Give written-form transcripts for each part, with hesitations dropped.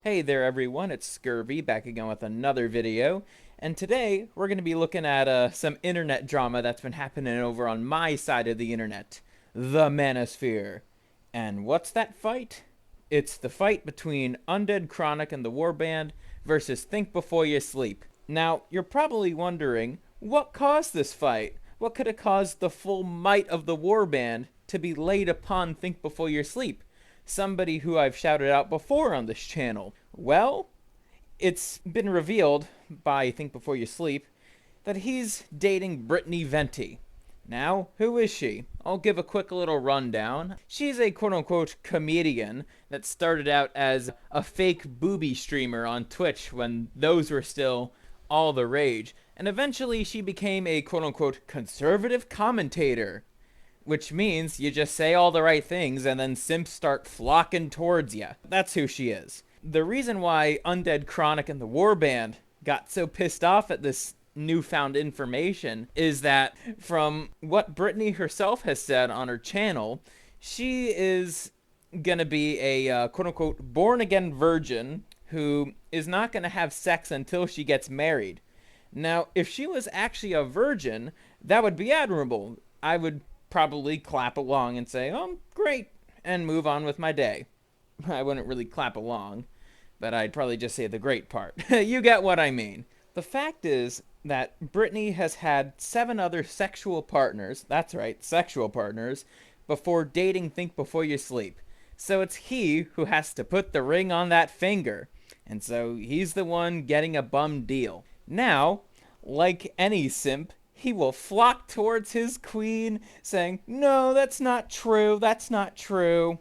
Hey there everyone, it's Scurvy back again with another video, and today we're going to be looking at some internet drama that's been happening over on my side of the internet, the Manosphere. And what's that fight? It's the fight between Undead Chronic and the Warband versus Think Before You Sleep. Now, you're probably wondering, what caused this fight? What could have caused the full might of the Warband to be laid upon Think Before You Sleep? Somebody who I've shouted out before on this channel. Well, it's been revealed by Think Before You Sleep that he's dating Brittany Venti. Now, who is she? I'll give a quick little rundown. She's a quote-unquote comedian that started out as a fake booby streamer on Twitch when those were still all the rage. And eventually she became a quote-unquote conservative commentator, which means you just say all the right things and then simps start flocking towards you. That's who she is. The reason why Undead Chronic and the Warband got so pissed off at this newfound information is that from what Brittany herself has said on her channel, she is gonna be a quote-unquote born-again virgin who is not gonna have sex until she gets married. Now, if she was actually a virgin, that would be admirable. I would probably clap along and say, oh, great, and move on with my day. I wouldn't really clap along, but I'd probably just say the great part. You get what I mean. The fact is that Brittany has had 7 other sexual partners, that's right, sexual partners, before dating Think Before You Sleep. So it's he who has to put the ring on that finger, and so he's the one getting a bum deal. Now, like any simp, he will flock towards his queen, saying, no, that's not true, that's not true.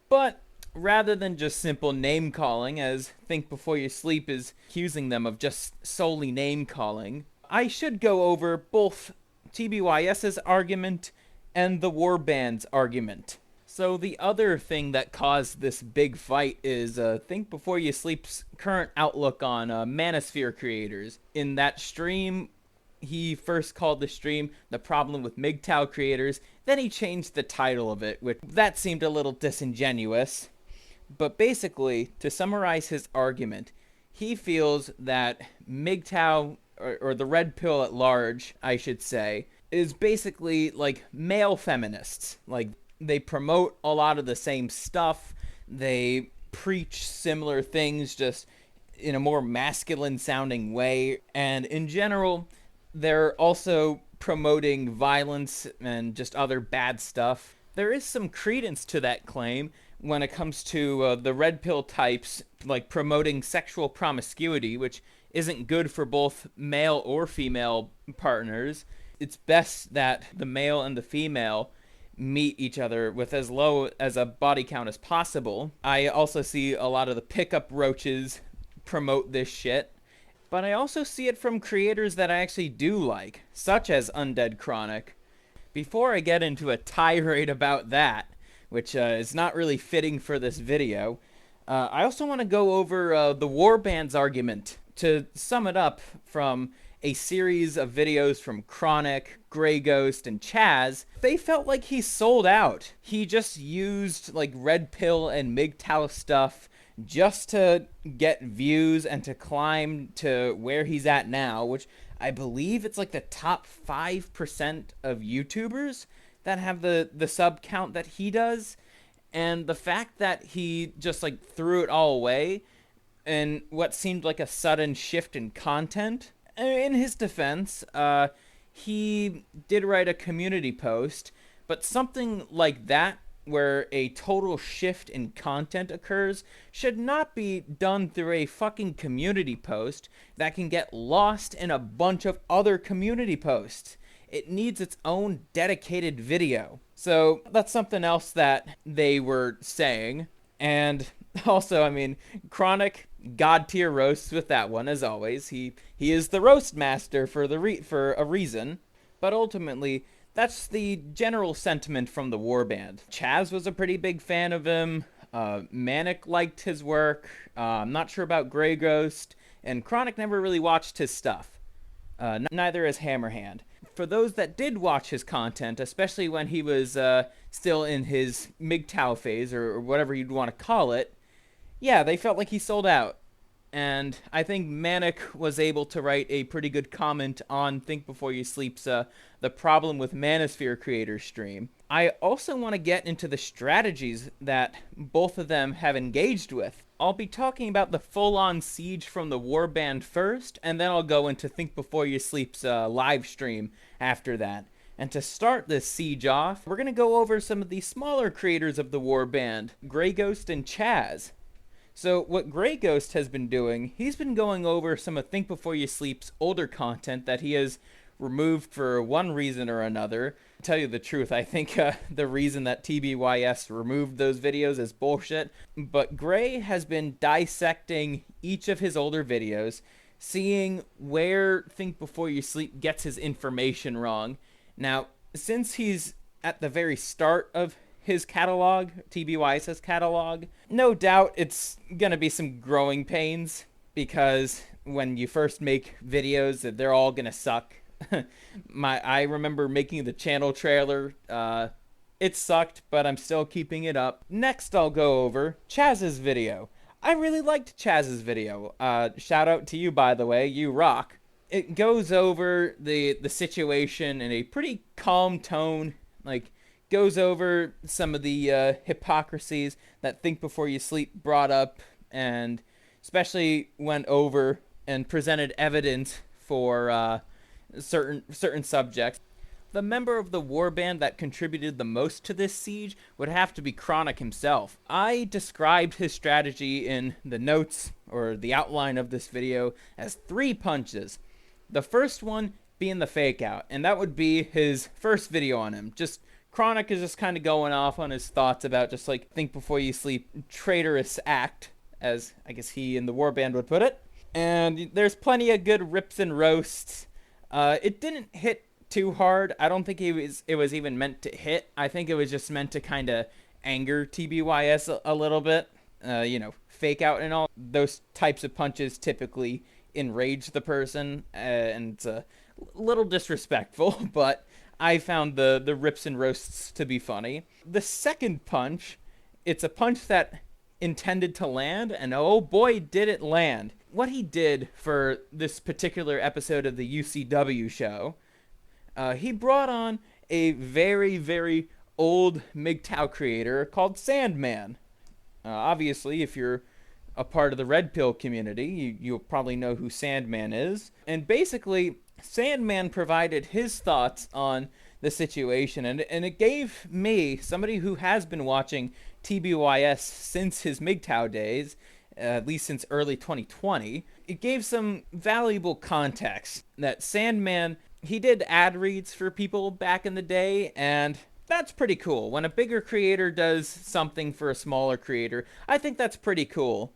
But rather than just simple name-calling, as Think Before You Sleep is accusing them of just solely name-calling, I should go over both TBYS's argument and the Warband's argument. So the other thing that caused this big fight is Think Before You Sleep's current outlook on Manosphere creators. In that stream, he first called the stream The Problem with MGTOW Creators, then he changed the title of it, which that seemed a little disingenuous. But basically, to summarize his argument, he feels that MGTOW, or the Red Pill at large, I should say, is basically like male feminists. Like, they promote a lot of the same stuff, they preach similar things just in a more masculine sounding way, and in general, they're also promoting violence and just other bad stuff. There is some credence to that claim when it comes to the red pill types, like promoting sexual promiscuity, which isn't good for both male or female partners. It's best that the male and the female meet each other with as low as a body count as possible. I also see a lot of the pickup roaches promote this shit. But I also see it from creators that I actually do like, such as Undead Chronic. Before I get into a tirade about that, which is not really fitting for this video, I also want to go over the Warband's argument. To sum it up from a series of videos from Chronic, Grey Ghost, and Chaz, they felt like he sold out. He just used like Red Pill and MGTOW stuff just to get views and to climb to where he's at now, which I believe it's like the top 5% of YouTubers that have the sub count that he does. And the fact that he just like threw it all away in what seemed like a sudden shift in content, in his defense, he did write a community post, but something like that where a total shift in content occurs should not be done through a fucking community post that can get lost in a bunch of other community posts. It needs its own dedicated video. So that's something else that they were saying. And also, I mean, Chronic god tier roasts with that one, as always. He is the roast master for a reason. But ultimately, that's the general sentiment from the Warband. Chaz was a pretty big fan of him. Manic liked his work. I'm not sure about Grey Ghost. And Chronic never really watched his stuff. Neither has Hammerhand. For those that did watch his content, especially when he was still in his MGTOW phase, or whatever you'd want to call it, Yeah, they felt like he sold out. And I think Manic was able to write a pretty good comment on Think Before You Sleep's The Problem with Manosphere Creators stream. I also want to get into the strategies that both of them have engaged with. I'll be talking about the full-on siege from the warband first, and then I'll go into Think Before You Sleep's live stream after that. And to start this siege off, we're going to go over some of the smaller creators of the warband, Grey Ghost and Chaz. So what Grey Ghost has been doing, he's been going over some of Think Before You Sleep's older content that he has removed for one reason or another. To tell you the truth, I think the reason that TBYS removed those videos is bullshit. But Grey has been dissecting each of his older videos, seeing where Think Before You Sleep gets his information wrong. Now, since he's at the very start of his catalog, TBYS's catalog, no doubt it's gonna be some growing pains, because when you first make videos, they're all gonna suck. I remember making the channel trailer. It sucked, but I'm still keeping it up. Next, I'll go over Chaz's video. I really liked Chaz's video. Shout out to you, by the way. You rock. It goes over the situation in a pretty calm tone, like goes over some of the hypocrisies that Think Before You Sleep brought up, and especially went over and presented evidence for certain subjects. The member of the warband that contributed the most to this siege would have to be Chronic himself. I described his strategy in the notes, or the outline of this video, as 3 punches. The first one being the fake out, and that would be his first video on him. Just Chronic is just kind of going off on his thoughts about just like Think Before You Sleep traitorous act, as I guess he in the warband would put it. And there's plenty of good rips and roasts. It didn't hit too hard. I don't think it was even meant to hit. I think it was just meant to kind of anger TBYS a little bit. Fake out and all. Those types of punches typically enrage the person, and it's a little disrespectful, but I found the rips and roasts to be funny. The second punch, it's a punch that intended to land, and oh boy did it land. What he did for this particular episode of the UCW show, he brought on a very, very old MGTOW creator called Sandman. Obviously, if you're a part of the Red Pill community, you'll probably know who Sandman is. And basically, Sandman provided his thoughts on the situation, and it gave me, somebody who has been watching TBYS since his MGTOW days, at least since early 2020, it gave some valuable context that Sandman, he did ad reads for people back in the day, and that's pretty cool. When a bigger creator does something for a smaller creator, I think that's pretty cool.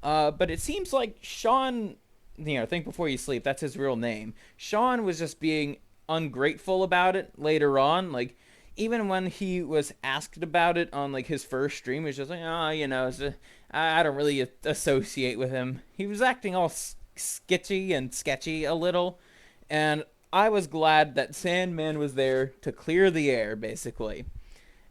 But it seems like Sean, Think Before You Sleep, that's his real name. Sean was just being ungrateful about it later on. Like, even when he was asked about it on, like, his first stream, he was just like, I don't really associate with him. He was acting all sketchy a little. And I was glad that Sandman was there to clear the air, basically.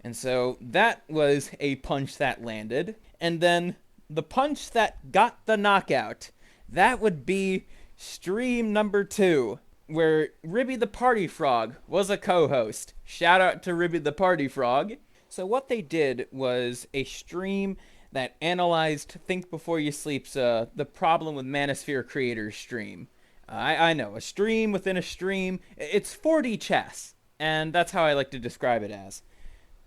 And so that was a punch that landed. And then the punch that got the knockout, that would be stream number 2, where Ribby the Party Frog was a co-host. Shout out to Ribby the Party Frog. So what they did was a stream that analyzed Think Before You Sleep's The Problem with Manosphere Creators stream. I know, a stream within a stream. It's 4D chess, and that's how I like to describe it as.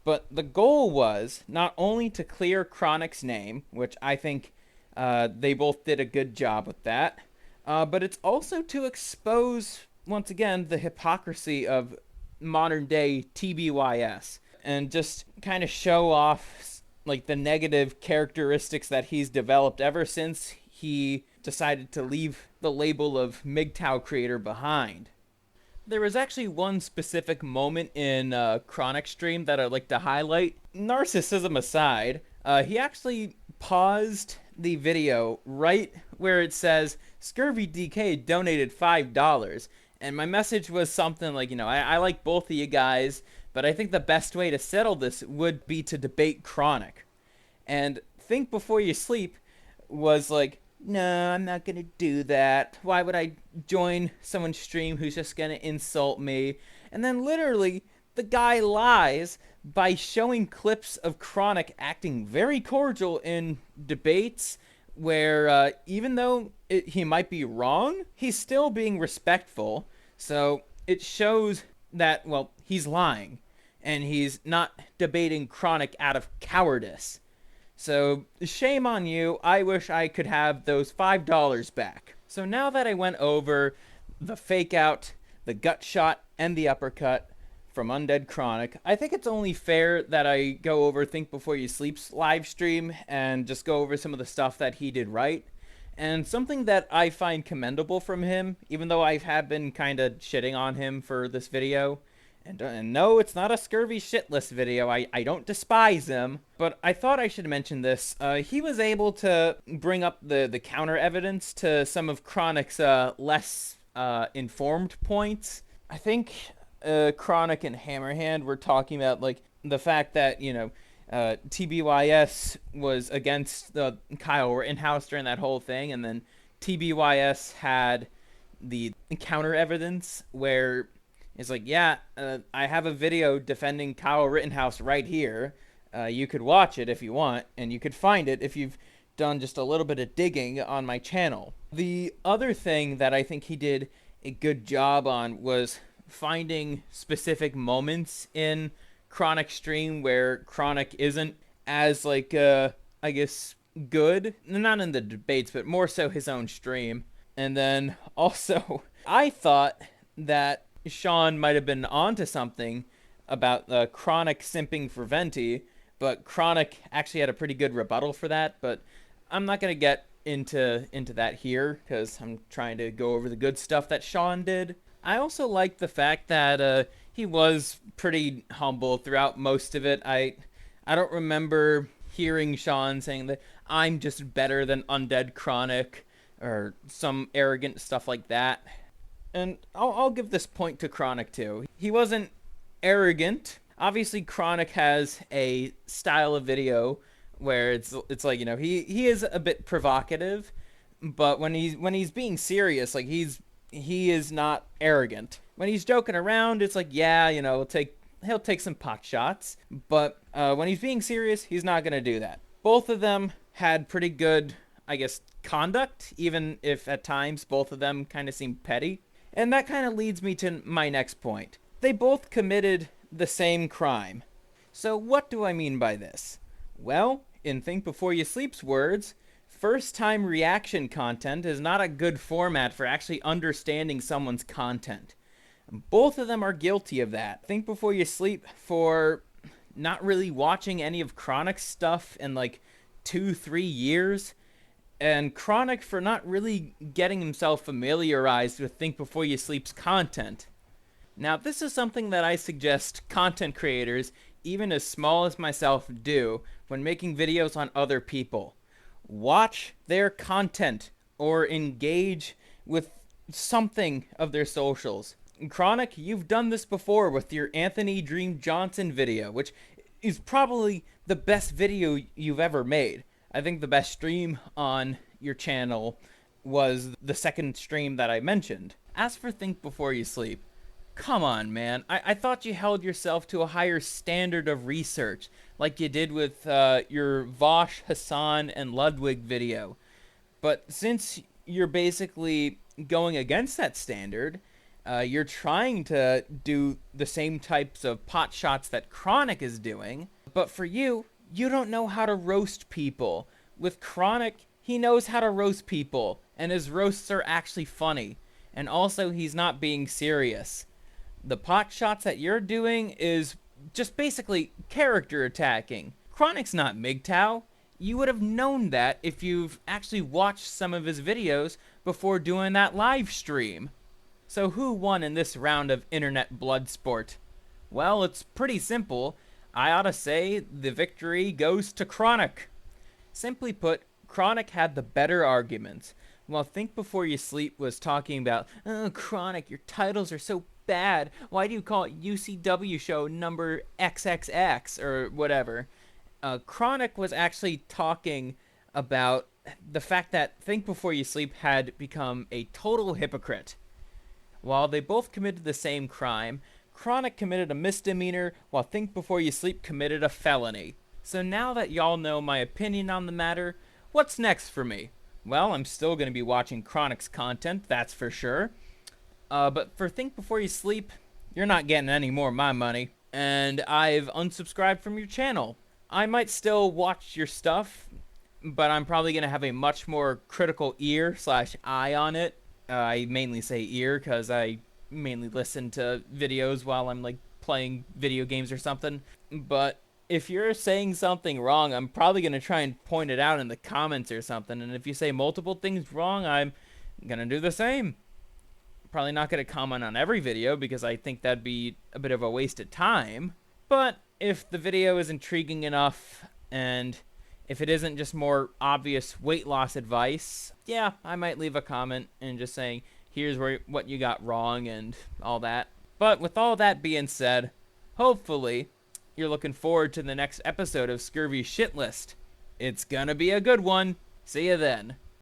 But the goal was not only to clear Chronic's name, which I think they both did a good job with that, but it's also to expose, once again, the hypocrisy of modern-day TBYS, and just kind of show off like the negative characteristics that he's developed ever since he decided to leave the label of MGTOW creator behind. There was actually one specific moment in Chronic's stream that I'd like to highlight. Narcissism aside, he actually paused the video right where it says ScurvyDK donated $5. And my message was something like, I like both of you guys, but I think the best way to settle this would be to debate Chronic. And Think Before You Sleep was like, no, I'm not gonna do that. Why would I join someone's stream who's just gonna insult me? And then literally, the guy lies by showing clips of Chronic acting very cordial in debates where even though he might be wrong, he's still being respectful. So it shows that, well, he's lying. And he's not debating Chronic out of cowardice. So shame on you. I wish I could have those $5 back. So now that I went over the fake out, the gut shot, and the uppercut from Undead Chronic, I think it's only fair that I go over Think Before You Sleep's live stream and just go over some of the stuff that he did right. And something that I find commendable from him, even though I have been kind of shitting on him for this video, and no, it's not a scurvy shitless video. I don't despise him, but I thought I should mention this. He was able to bring up the counter evidence to some of Chronic's less informed points. I think Chronic and Hammerhand were talking about like the fact that, you know, TBYS was against Kyle Rittenhouse during that whole thing, and then TBYS had the counter evidence where it's like, yeah, I have a video defending Kyle Rittenhouse right here. You could watch it if you want, and you could find it if you've done just a little bit of digging on my channel. The other thing that I think he did a good job on was finding specific moments in Chronic stream where Chronic isn't as, like, I guess, good. Not in the debates, but more so his own stream. And then also, I thought that Sean might have been onto something about Chronic simping for Venti, but Chronic actually had a pretty good rebuttal for that, but I'm not going to get into that here because I'm trying to go over the good stuff that Sean did. I also like the fact that he was pretty humble throughout most of it. I don't remember hearing Sean saying that I'm just better than Undead Chronic or some arrogant stuff like that. And I'll give this point to Chronic too. He wasn't arrogant. Obviously, Chronic has a style of video where it's like, you know, he is a bit provocative, but when he's being serious, like he is not arrogant. When he's joking around, it's like, yeah, you know, he'll take some pot shots, but when he's being serious, he's not gonna do that. Both of them had pretty good, I guess, conduct, even if at times both of them kind of seemed petty. And that kind of leads me to my next point. They both committed the same crime. So what do I mean by this? Well, in Think Before You Sleep's words, first-time reaction content is not a good format for actually understanding someone's content. Both of them are guilty of that. Think Before You Sleep for not really watching any of Chronic's stuff in like 2-3 years, and Chronic for not really getting himself familiarized with Think Before You Sleep's content. Now, this is something that I suggest content creators, even as small as myself, do when making videos on other people. Watch their content or engage with something of their socials. Chronic, you've done this before with your Anthony Dream Johnson video, which is probably the best video you've ever made. I think the best stream on your channel was the second stream that I mentioned. As for Think Before You Sleep, come on, man. I thought you held yourself to a higher standard of research, like you did with your Vosh, Hassan, and Ludwig video. But since you're basically going against that standard, you're trying to do the same types of pot shots that Chronic is doing, but for you, you don't know how to roast people. With Chronic, he knows how to roast people, and his roasts are actually funny. And also, he's not being serious. The pot shots that you're doing is just basically character attacking. Chronic's not MGTOW. You would have known that if you've actually watched some of his videos before doing that live stream. So who won in this round of internet blood sport? Well, it's pretty simple. I ought to say the victory goes to Chronic. Simply put, Chronic had the better arguments. While Think Before You Sleep was talking about, oh, Chronic, your titles are so bad. Why do you call it UCW show number XXX or whatever? Chronic was actually talking about the fact that Think Before You Sleep had become a total hypocrite. While they both committed the same crime, Chronic committed a misdemeanor, while Think Before You Sleep committed a felony. So now that y'all know my opinion on the matter, what's next for me? Well, I'm still going to be watching Chronic's content, that's for sure. But for Think Before You Sleep, you're not getting any more of my money. And I've unsubscribed from your channel. I might still watch your stuff, but I'm probably going to have a much more critical ear/eye on it. I mainly say ear because I mainly listen to videos while I'm like playing video games or something. But if you're saying something wrong, I'm probably going to try and point it out in the comments or something. And if you say multiple things wrong, I'm going to do the same. Probably not going to comment on every video because I think that'd be a bit of a waste of time. But if the video is intriguing enough and if it isn't just more obvious weight loss advice, yeah, I might leave a comment and just saying, here's what you got wrong and all that. But with all that being said, hopefully you're looking forward to the next episode of Scurvy's Shit List. It's gonna be a good one. See you then.